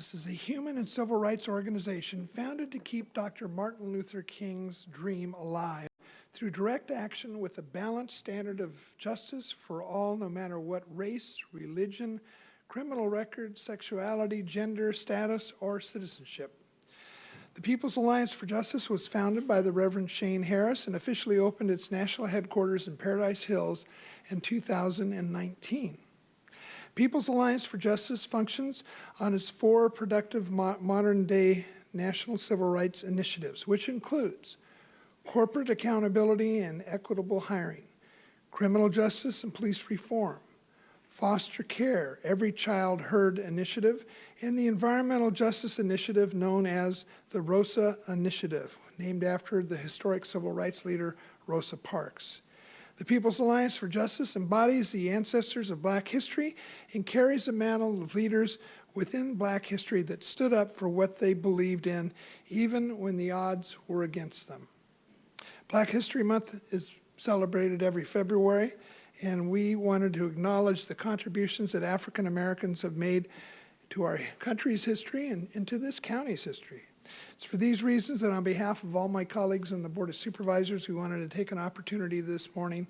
This is a human and civil rights organization founded to keep Dr. Martin Luther King's dream alive through direct action with a balanced standard of justice for all, no matter what race, religion, criminal record, sexuality, gender, status, or citizenship. The People's Alliance for Justice was founded by the Reverend Shane Harris and officially opened its national headquarters in Paradise Hills in 2019. People's Alliance for Justice functions on its 4 productive modern-day national civil rights initiatives, which includes corporate accountability and equitable hiring, criminal justice and police reform, foster care, Every Child Heard initiative, and the environmental justice initiative known as the Rosa Initiative, named after the historic civil rights leader Rosa Parks. The People's Alliance for Justice embodies the ancestors of Black history and carries the mantle of leaders within Black history that stood up for what they believed in, even when the odds were against them. Black History Month is celebrated every February, and we wanted to acknowledge the contributions that African Americans have made to our country's history and to this county's history. It's for these reasons that on behalf of all my colleagues on the Board of Supervisors, we wanted to take an opportunity this morning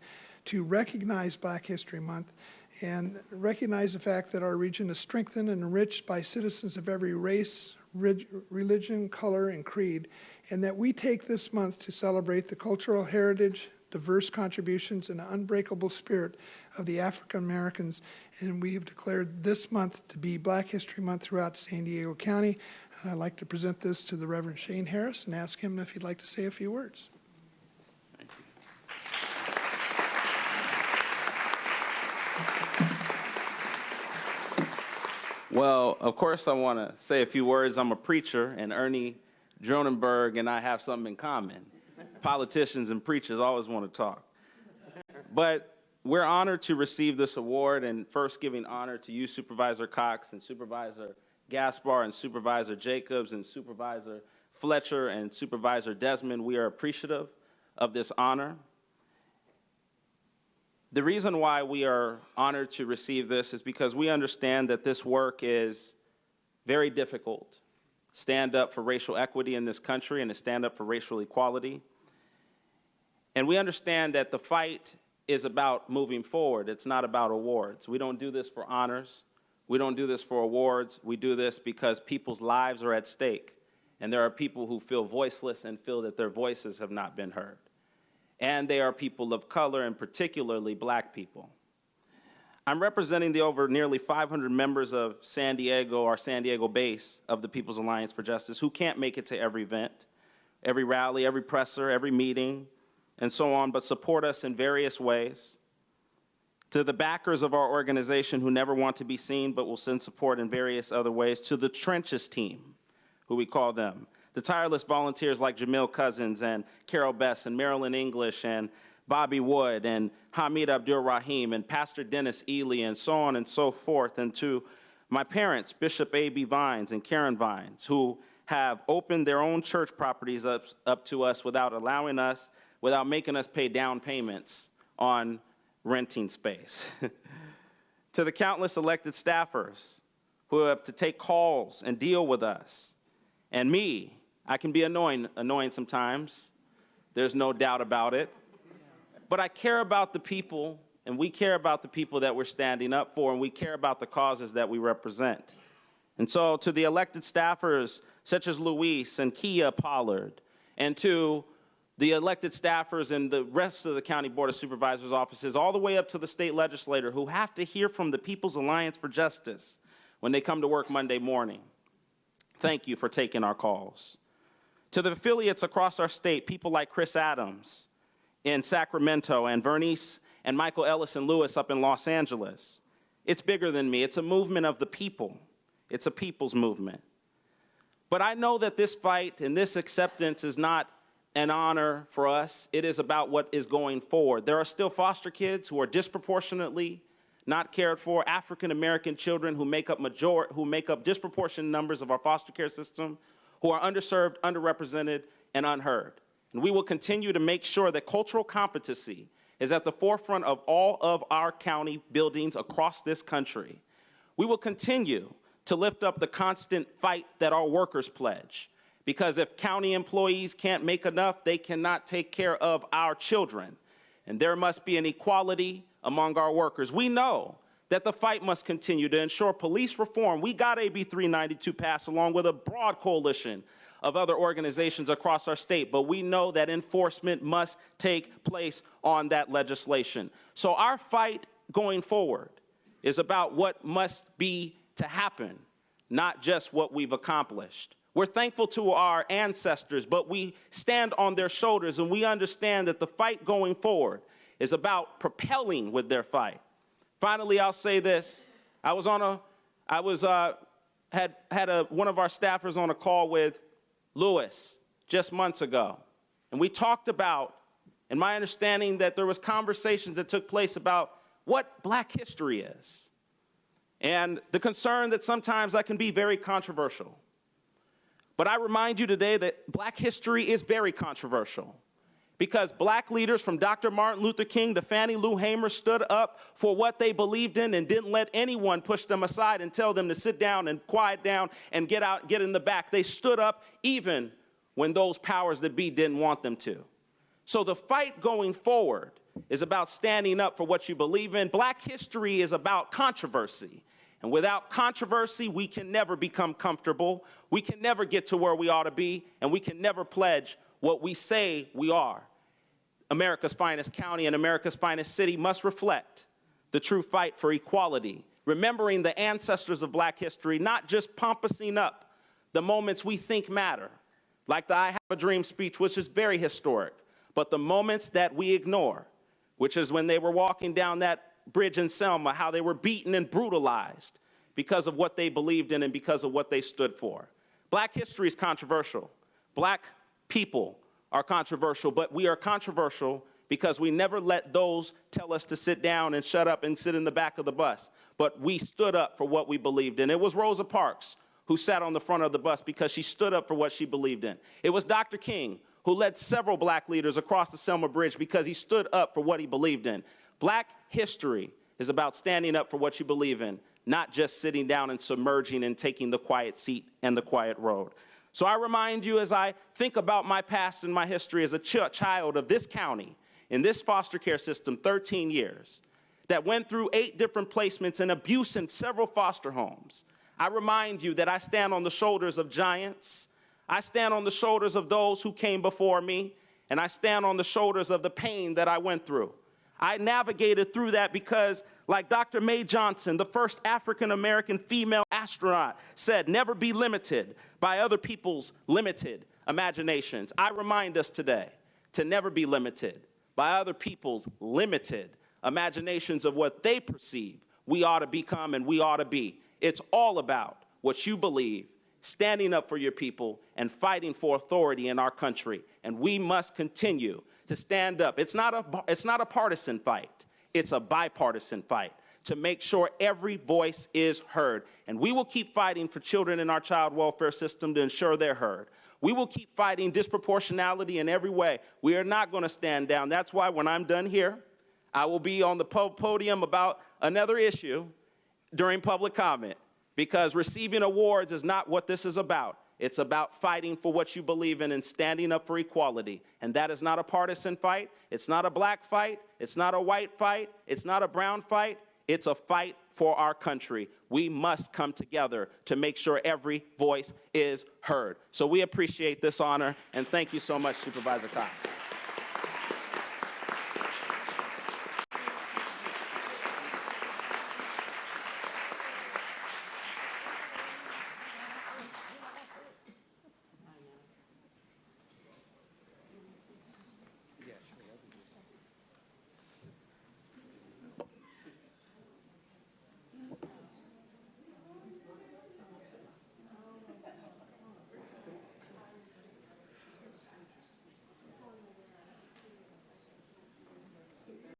to recognize Black History Month and recognize the fact that our region is strengthened and enriched by citizens of every race, religion, color, and creed, and that we take this month to celebrate the cultural heritage, diverse contributions, and unbreakable spirit of the African Americans. And we have declared this month to be Black History Month throughout San Diego County. And I'd like to present this to the Reverend Shane Harris and ask him if he'd like to say a few words. Well, of course I want to say a few words. I'm a preacher, and Ernie Dronenberg and I have something in common. Politicians and preachers always want to talk. But we're honored to receive this award, and first giving honor to you, Supervisor Cox and Supervisor Gaspar and Supervisor Jacobs and Supervisor Fletcher and Supervisor Desmond. We are appreciative of this honor. The reason why we are honored to receive this is because we understand that this work is very difficult. Stand up for racial equity in this country and to stand up for racial equality. And we understand that the fight is about moving forward. It's not about awards. We don't do this for honors. We don't do this for awards. We do this because people's lives are at stake. And there are people who feel voiceless and feel that their voices have not been heard. And they are people of color, and particularly Black people. I'm representing the over nearly 500 members of San Diego, our San Diego base of the People's Alliance for Justice, who can't make it to every event, every rally, every presser, every meeting, and so on, but support us in various ways. To the backers of our organization who never want to be seen but will send support in various other ways. To the trenches team, who we call them. The tireless volunteers like Jamil Cousins and Carol Bess and Marilyn English and Bobby Wood and Hamid Abdul-Rahim and Pastor Dennis Ely and so on and so forth. And to my parents, Bishop A.B. Vines and Karen Vines, who have opened their own church properties up to us without making us pay down payments on renting space. To the countless elected staffers who have to take calls and deal with us. And me, I can be annoying sometimes. There's no doubt about it. But I care about the people, and we care about the people that we're standing up for, and we care about the causes that we represent. And so to the elected staffers such as Luis and Kia Pollard, and to the elected staffers and the rest of the County Board of Supervisors offices, all the way up to the state legislator who have to hear from the People's Alliance for Justice when they come to work Monday morning. Thank you for taking our calls. To the affiliates across our state, people like Chris Adams in Sacramento and Vernice and Michael Ellison Lewis up in Los Angeles. It's bigger than me. It's a movement of the people. It's a people's movement. But I know that this fight and this acceptance is not an honor for us. It is about what is going forward. There are still foster kids who are disproportionately not cared for, African-American children who make up disproportionate numbers of our foster care system, who are underserved, underrepresented, and unheard. And we will continue to make sure that cultural competency is at the forefront of all of our county buildings across this country. We will continue to lift up the constant fight that our workers pledge. Because if county employees can't make enough, they cannot take care of our children. And there must be an equality among our workers. We know that the fight must continue to ensure police reform. We got AB 392 passed along with a broad coalition of other organizations across our state, but we know that enforcement must take place on that legislation. So our fight going forward is about what must be to happen, not just what we've accomplished. We're thankful to our ancestors, but we stand on their shoulders, and we understand that the fight going forward is about propelling with their fight. Finally, I'll say this. One of our staffers on a call with Lewis just months ago, and we talked about, and my understanding that there was conversations that took place about what Black history is, and the concern that sometimes that can be very controversial. But I remind you today that Black history is very controversial, because Black leaders from Dr. Martin Luther King to Fannie Lou Hamer stood up for what they believed in and didn't let anyone push them aside and tell them to sit down and quiet down and get in the back. They stood up even when those powers that be didn't want them to. So the fight going forward is about standing up for what you believe in. Black history is about controversy. And without controversy, we can never become comfortable. We can never get to where we ought to be, and we can never pledge what we say we are. America's finest county and America's finest city must reflect the true fight for equality, remembering the ancestors of Black history, not just pompousing up the moments we think matter, like the I Have a Dream speech, which is very historic, but the moments that we ignore, which is when they were walking down that bridge in Selma, how they were beaten and brutalized because of what they believed in and because of what they stood for. Black history is controversial. Black people are controversial, but we are controversial because we never let those tell us to sit down and shut up and sit in the back of the bus. But we stood up for what we believed in. It was Rosa Parks who sat on the front of the bus because she stood up for what she believed in. It was Dr. King who led several Black leaders across the Selma Bridge because he stood up for what he believed in. Black history is about standing up for what you believe in, not just sitting down and submerging and taking the quiet seat and the quiet road. So I remind you, as I think about my past and my history as a child of this county, in this foster care system, 13 years, that went through 8 different placements and abuse in several foster homes, I remind you that I stand on the shoulders of giants. I stand on the shoulders of those who came before me, and I stand on the shoulders of the pain that I went through. I navigated through that because, like Dr. Mae Johnson, the first African-American female astronaut, said, never be limited by other people's limited imaginations. I remind us today to never be limited by other people's limited imaginations of what they perceive we ought to become and we ought to be. It's all about what you believe, standing up for your people, and fighting for authority in our country. And we must continue to stand up. It's not a partisan fight. It's a bipartisan fight to make sure every voice is heard. And we will keep fighting for children in our child welfare system to ensure they're heard. We will keep fighting disproportionality in every way. We are not going to stand down. That's why when I'm done here, I will be on the podium about another issue during public comment, because receiving awards is not what this is about. It's about fighting for what you believe in and standing up for equality. And that is not a partisan fight. It's not a Black fight. It's not a white fight. It's not a brown fight. It's a fight for our country. We must come together to make sure every voice is heard. So we appreciate this honor, and thank you so much, Supervisor Cox.